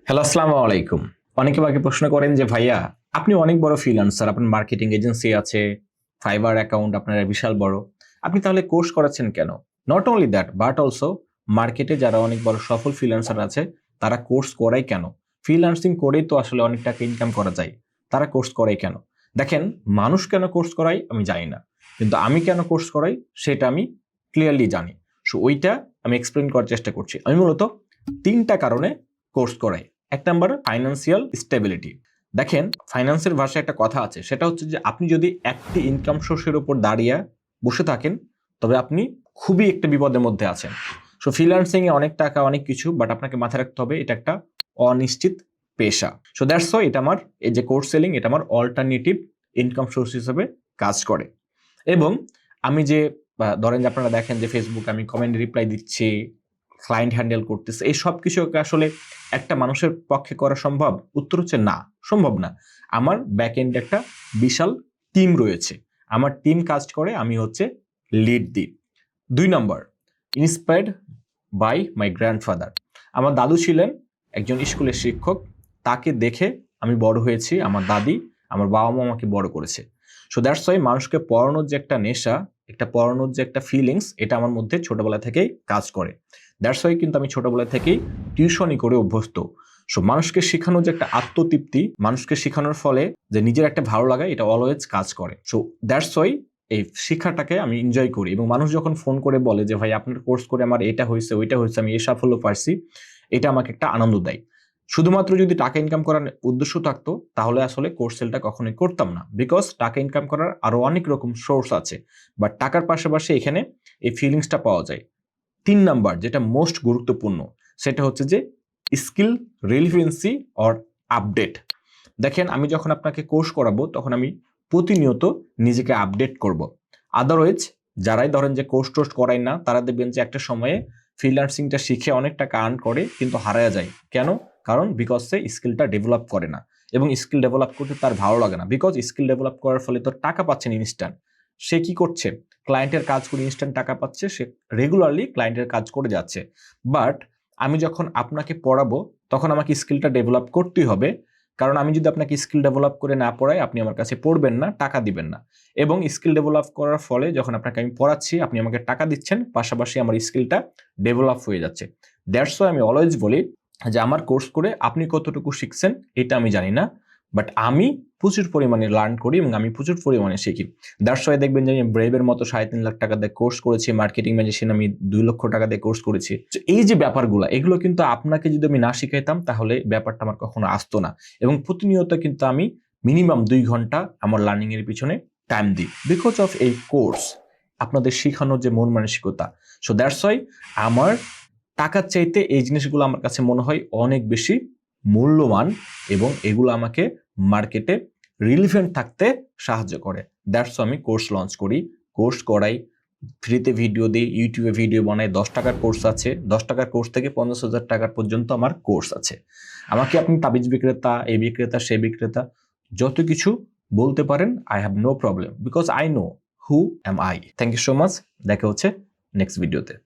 Hello, আসসালামু আলাইকুম। অনেকে আমাকে প্রশ্ন করেন যে ভাইয়া আপনি অনেক বড় ফ্রিল্যান্সার, আপনার মার্কেটিং এজেন্সি আছে, ফাইবার অ্যাকাউন্ট আপনার বিশাল বড়। আপনি তাহলে কোর্স করাচ্ছেন কেন? Not only that but also মার্কেটে যারা অনেক বড় সফল ফ্রিল্যান্সার আছে তারা কোর্স করায় কেন? ফ্রিল্যান্সিং করেই তো আসলে অনেক টাকা ইনকাম করা যায়। তারা কোর্স করায় কেন? দেখেন, মানুষ কেন কোর্স করায় আমি জানি না। কিন্তু আমি কেন কোর্স করাই সেটা আমি ক্লিয়ারলি জানি। সো ওইটা আমি এক্সপ্লেইন করার চেষ্টা করছি। আমি মূলত ৩টা কারণে কোর্স করাই। ১ নাম্বার ফাইন্যান্সিয়াল স্টেবিলিটি। দেখেন, ফাইন্যান্সের ভাষায় একটা কথা আছে, সেটা হচ্ছে যে আপনি যদি একটি ইনকাম সোর্সের উপর দাঁড়িয়ে বসে থাকেন তবে আপনি খুবই একটা বিপদের মধ্যে আছেন। সো ফ্রিল্যান্সিং এ অনেক টাকা অনেক কিছু, বাট আপনাকে মাথায় রাখতে হবে এটা একটা অনিশ্চিত পেশা। সো দ্যাটস ওয়াই এটা আমার এই যে কোর্স সেলিং এটা আমার অল্টারনেটিভ ইনকাম সোর্স হিসেবে কাজ করে। এবং আমি যে ধরেন যে আপনারা দেখেন যে ফেসবুক আমি কমেন্ট রিপ্লাই দিচ্ছি, ক্লায়েন্ট হ্যান্ডেল করতেছে, এই সব কিছু আসলে একটা মানুষের পক্ষে করা সম্ভব? উত্তর হচ্ছে না, সম্ভব না। আমার ব্যাক এন্ডে একটা বিশাল টিম রয়েছে, আমার টিম কাজ করে, আমি হচ্ছে লিড দিই। ২ নম্বর, ইন্সপায়ার্ড বাই মাই গ্র্যান্ডফাদার। আমার দাদু ছিলেন একজন স্কুলের শিক্ষক, তাকে দেখে আমি বড় হয়েছি। আমার দাদি, আমার বাবা মা আমাকে বড় করেছে। সো দ্যাটস ওয়াই মানুষকে পড়ানোর যে একটা নেশা, একটা পড়ানোর যে একটা ফিলিংস, এটা আমার মধ্যে ছোটবেলা থেকেই কাজ করে। দ্যাটস ওয়াই কিন্তু আমি ছোটবেলা থেকেই টিউশনি করে অভ্যস্ত। সো মানুষকে শেখানোর যে একটা আত্মতৃপ্তি, মানুষকে শেখানোর ফলে যে নিজের একটা ভালো লাগা, এটা অলওয়েজ কাজ করে। সো দ্যাটস ওয়াই এই শিক্ষাটাকে আমি এনজয় করি। এবং মানুষ যখন ফোন করে বলে যে ভাই আপনার কোর্স করে আমার এটা হয়েছে ওইটা হয়েছে, আমি এই সাফল্য পাইছি, এটা আমাকে একটা আনন্দ দেয়। শুধুমাত্র যদি টাকা ইনকাম করার উদ্দেশ্য থাকতো তাহলে আসলে কোর্স সেলটা কখনোই করতাম না, বিকজ টাকা ইনকাম করার আরো অনেক রকম সোর্স আছে। বাট টাকার পাশাপাশি এখানে এই ফিলিংসটা পাওয়া যায়। ৩ নাম্বার যেটা মোস্ট গুরুত্বপূর্ণ, সেটা হচ্ছে যে স্কিল রিলিভেন্সি অর আপডেট। দেখেন, আমি যখন আপনাকে কোর্স করাবো তখন আমি প্রতিনিয়ত নিজেকে আপডেট করব। আদারওয়াইজ যারাই ধরেন যে কোর্স টোর্স করায় না, তারা দেখবেন যে একটা সময়ে ফ্রিল্যান্সিংটা শিখে অনেক টাকা আর্ন করে কিন্তু হারায়া যায়। কেন? কারণ বিকজ সে স্কিলটা ডেভেলপ করে না, এবং স্কিল ডেভেলপ করতে তার ভালো লাগে না। বিকজ স্কিল ডেভেলপ করার ফলে তো টাকা পাচ্ছেন ইনস্ট্যান্ট। সে কি করছে? ক্লায়েন্টের কাজ করে ইনস্ট্যান্ট টাকা পাচ্ছে, সে রেগুলারলি ক্লায়েন্টের কাজ করে যাচ্ছে। বাট আমি যখন আপনাকে পড়াবো তখন আমাকে স্কিলটা ডেভেলপ করতেই হবে। কারণ আমি যদি আপনাকে স্কিল ডেভেলপ করে না পড়াই, আপনি আমার কাছে পড়বেন না, টাকা দিবেন না। এবং স্কিল ডেভেলপ করার ফলে যখন আপনাকে আমি পড়াচ্ছি, আপনি আমাকে টাকা দিচ্ছেন, পাশাপাশি আমার স্কিলটা ডেভেলপ হয়ে যাচ্ছে। দ্যাটস ওয়াই আমি অলওয়েজ বলি যে আমার কোর্স করে আপনি কতটুকু শিখছেন এটা আমি জানি না, বাট আমি প্রচুর পরিমাণে লার্ন করি এবং আমি প্রচুর পরিমাণে শিখি। দ্যাটস ওয়াই দেখবেন যে আমি ব্রেভের মতো 3.5 লাখ টাকা দিয়ে কোর্স করেছি, মার্কেটিং ম্যাজিশিয়ান আমি 2 লক্ষ টাকা দিয়ে কোর্স করেছি। তো এই যে ব্যাপারগুলো, এগুলো কিন্তু আপনাকে যদি আমি না শিখাইতাম তাহলে ব্যাপারটা আমার কখনো আসতো না। এবং প্রতিনিয়ত কিন্তু আমি মিনিমাম 2 ঘন্টা আমার লার্নিং এর পিছনে টাইম দিই, বিকজ অফ এই কোর্স, আপনাদের শেখানোর যে মন মানসিকতা। সো দ্যাটস ওয়াই আমার টাকার চাইতে এই জিনিসগুলো আমার কাছে মনে হয় অনেক বেশি মূল্যবান, এবং এগুলো আমাকে মার্কেটে রিলিভেন্ট থাকতে সাহায্য করে। দ্যাটস আমি কোর্স লঞ্চ করি, কোর্স করাই, ফ্রিতে ভিডিও দিই, ইউটিউবে ভিডিও বানাই। 10 টাকার কোর্স আছে, 10 টাকার কোর্স থেকে 50,000 টাকার পর্যন্ত আমার কোর্স আছে। আমাকে আপনি তাবিজ বিক্রেতা, এই বিক্রেতা, সে বিক্রেতা, যত কিছু বলতে পারেন, I have no problem, because I know who am I. Thank you so much. দেখা হচ্ছে নেক্সট ভিডিওতে।